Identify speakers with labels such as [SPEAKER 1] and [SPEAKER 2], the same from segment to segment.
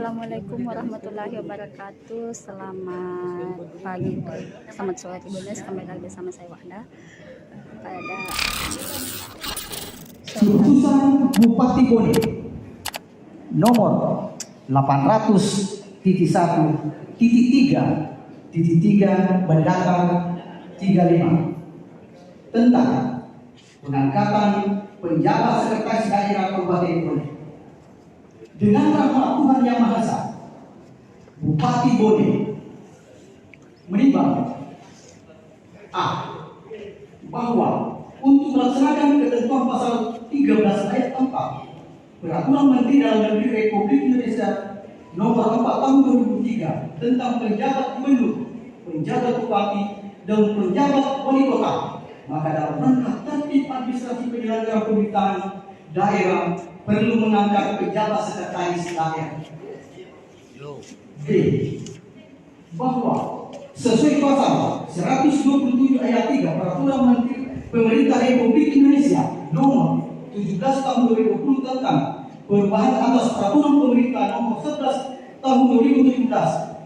[SPEAKER 1] Assalamualaikum warahmatullahi wabarakatuh. Selamat pagi, selamat sore Tribuners. Kembali lagi bersama saya Wahda pada
[SPEAKER 2] Keputusan Bupati Bone nomor 800.1.3.3 mendatang 35 tentang pengangkatan penjabat sekretaris daerah Kabupaten Bone. Dengan rahmat Tuhan Yang Maha Esa, Bupati Bone menimbang bahwa untuk melaksanakan ketentuan pasal 13 ayat 4 Peraturan Menteri Dalam Negeri Republik Indonesia Nomor 4 Tahun 2003 tentang penjabat gubernur, penjabat bupati, dan penjabat wali kota, maka dalam rangka tertib administrasi penyelenggaraan pemerintahan daerah perlu mengangkat pejabat sekretaris daerah. B. Bahwa sesuai pasal 127 ayat 3 Peraturan Menteri Pemerintah Republik Indonesia Nomor 17 Tahun 2020 tentang perubahan atas Peraturan Pemerintah Nomor 11 Tahun 2017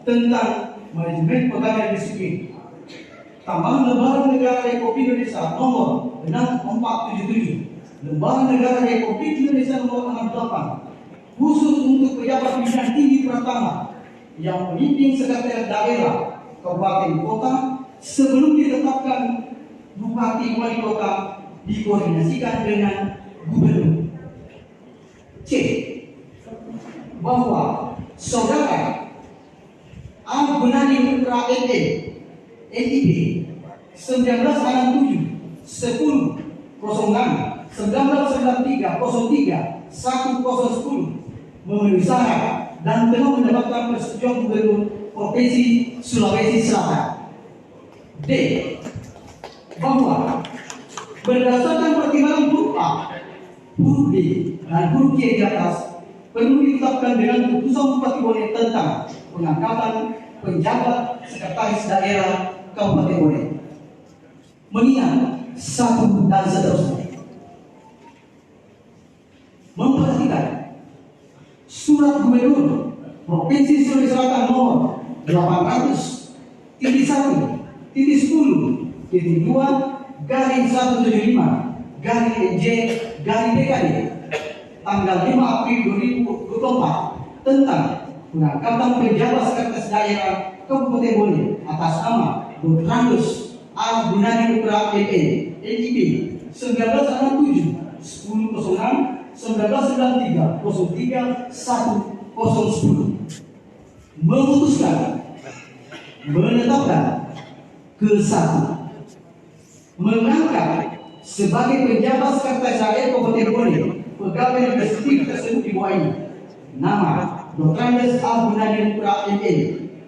[SPEAKER 2] tentang manajemen pegawai disiplin. Tambahan Lembaran Negara Republik Indonesia Nomor 6477 Lembaran Negara Republik Indonesia Nomor 68 khusus untuk pejabat pimpinan tinggi pertama yang memimpin sekretariat daerah kabupaten kota sebelum ditetapkan bupati wali kota dikoordinasikan dengan gubernur. C. Bahwa saudara Al-Gunani Putra NIB 1967 10 06 1993 03 1010 memenuhi syarat dan telah mendapatkan persetujuan Gubernur Provinsi Sulawesi Selatan. D. Bahwa berdasarkan pertimbangan huruf A, huruf B, dan huruf C di atas perlu ditetapkan dengan keputusan Bupati Bone tentang pengangkatan penjabat sekretaris daerah Kabupaten Bone. Mengingat satu dan seterusnya. Memperhatikan Surat Gubernur Provinsi Sulawesi Selatan nomor 800.10.2/175/NJ/DKD tanggal 5 April 2024 tentang pengangkatan pejabat sekretaris daerah Kabupaten Bone atas nama Dr. Al-Gunani Putra NIB 1967 1006 1993 03 1010 memutuskan menetapkan ke-1 mengangkat sebagai penjabat sekretaris daerah Kabupaten Bone pegawai negeri sipil tersebut di bawah ini nama Dr. Al-Gunani Putra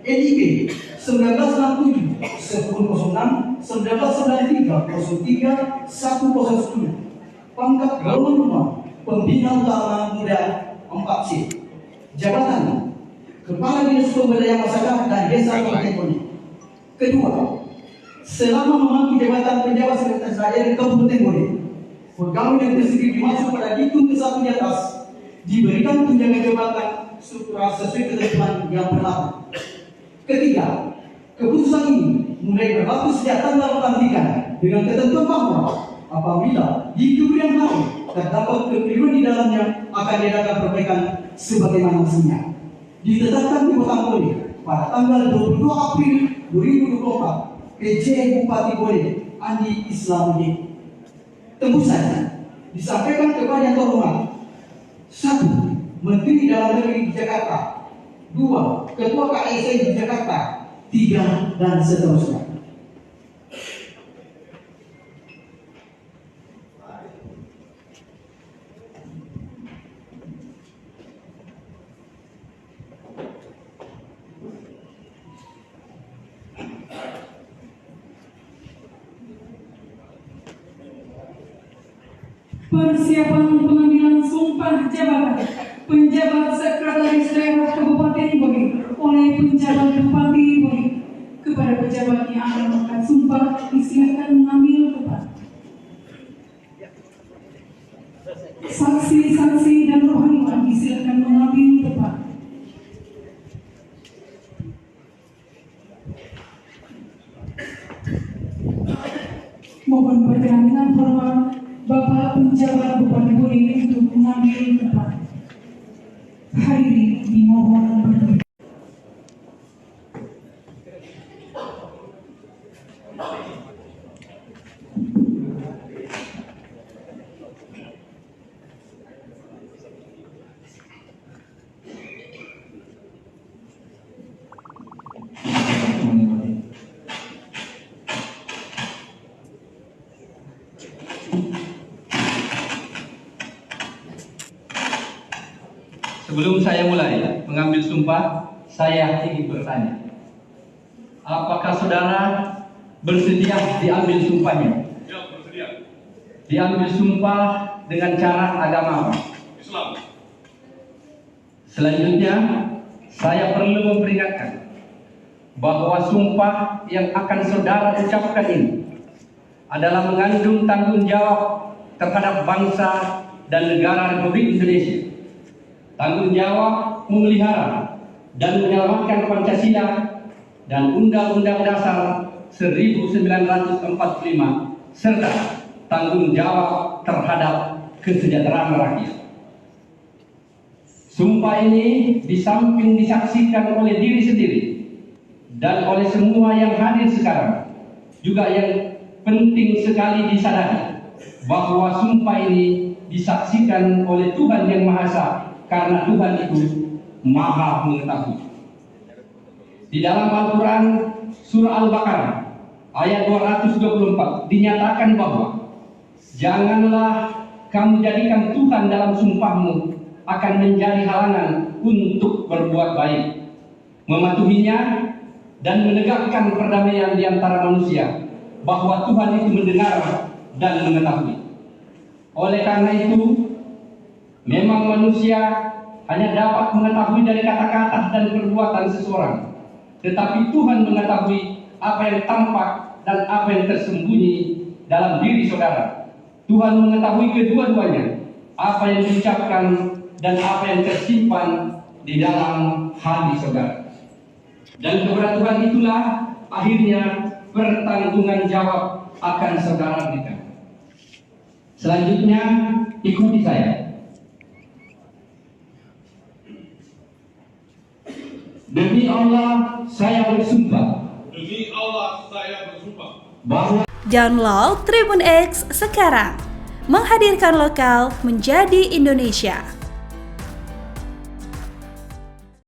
[SPEAKER 2] NIB 1967 1006 1993 03 1010 pangkat Garuman Rumah Pembina Utama Muda 4C jabatan Kepala Dinas Pemberdayaan Masyarakat dan Desa Kabupaten Bone. Kedua, selama memangku jabatan penjabat sekretaris daerah Kabupaten Bone, pegawai yang tersebut dimaksud pada diktum ke-1 di atas diberikan tunjangan jabatan struktural sesuai ketentuan yang berlaku. Ketiga, keputusan ini mulai berlaku sejak tanggal pelantikan dengan ketentuan bahwa apabila di kemudian hari terdapat kekeliruan di dalamnya akan diadakan perbaikan sebagaimana mestinya. Ditetapkan di Kota Bone pada tanggal 22 April 2024 PJ Bupati Bone Andi Islamuddin. Tembusannya disampaikan kepada yang terhormat 1. Menteri Dalam Negeri di Jakarta, 2. Ketua KSN di Jakarta, 3 dan seterusnya.
[SPEAKER 3] Persiapan pengambilan sumpah jabatan penjabat sekretaris daerah Kabupaten Bone oleh penjabat Bupati Bone. Kepada pejabat yang akan mengangkat sumpah, disilakan mengambil tempat. Saksi-saksi dan rohaniwan disilakan mengambil tempat. Mohon berkenan dengan hormat Bapak Penjabat Bupati Bone untuk mengambil tempat. Hadirin dimohon berdiri.
[SPEAKER 4] Sebelum saya mulai mengambil sumpah, saya ingin bertanya, apakah saudara bersedia diambil sumpahnya?
[SPEAKER 5] Ya, bersedia.
[SPEAKER 4] Diambil sumpah dengan cara agama apa?
[SPEAKER 5] Islam.
[SPEAKER 4] Selanjutnya, saya perlu memperingatkan bahwa sumpah yang akan saudara ucapkan ini adalah mengandung tanggung jawab terhadap bangsa dan negara Republik Indonesia. Tanggung jawab memelihara dan menyelamatkan Pancasila dan Undang-Undang Dasar 1945 serta tanggung jawab terhadap kesejahteraan rakyat. Sumpah ini di samping disaksikan oleh diri sendiri dan oleh semua yang hadir sekarang, juga yang penting sekali disadari bahwa sumpah ini disaksikan oleh Tuhan Yang Maha Esa, karena Tuhan itu Maha Mengetahui. Di dalam Al-Quran Surah Al-Baqarah ayat 224 dinyatakan bahwa janganlah kamu jadikan Tuhan dalam sumpahmu akan menjadi halangan untuk berbuat baik, mematuhinya dan menegakkan perdamaian di antara manusia, bahwa Tuhan itu mendengar dan mengetahui. Oleh karena itu, memang manusia hanya dapat mengetahui dari kata-kata dan perbuatan seseorang, tetapi Tuhan mengetahui apa yang tampak dan apa yang tersembunyi dalam diri saudara. Tuhan mengetahui kedua-duanya, apa yang diucapkan dan apa yang tersimpan di dalam hati saudara. Dan kepada Tuhan itulah akhirnya pertanggungan jawab akan saudara berikan. Selanjutnya, ikuti saya. Demi Allah, saya bersumpah.
[SPEAKER 5] Demi Allah, saya bersumpah.
[SPEAKER 4] Bahwa
[SPEAKER 6] Download Tribun X sekarang. Menghadirkan lokal menjadi Indonesia.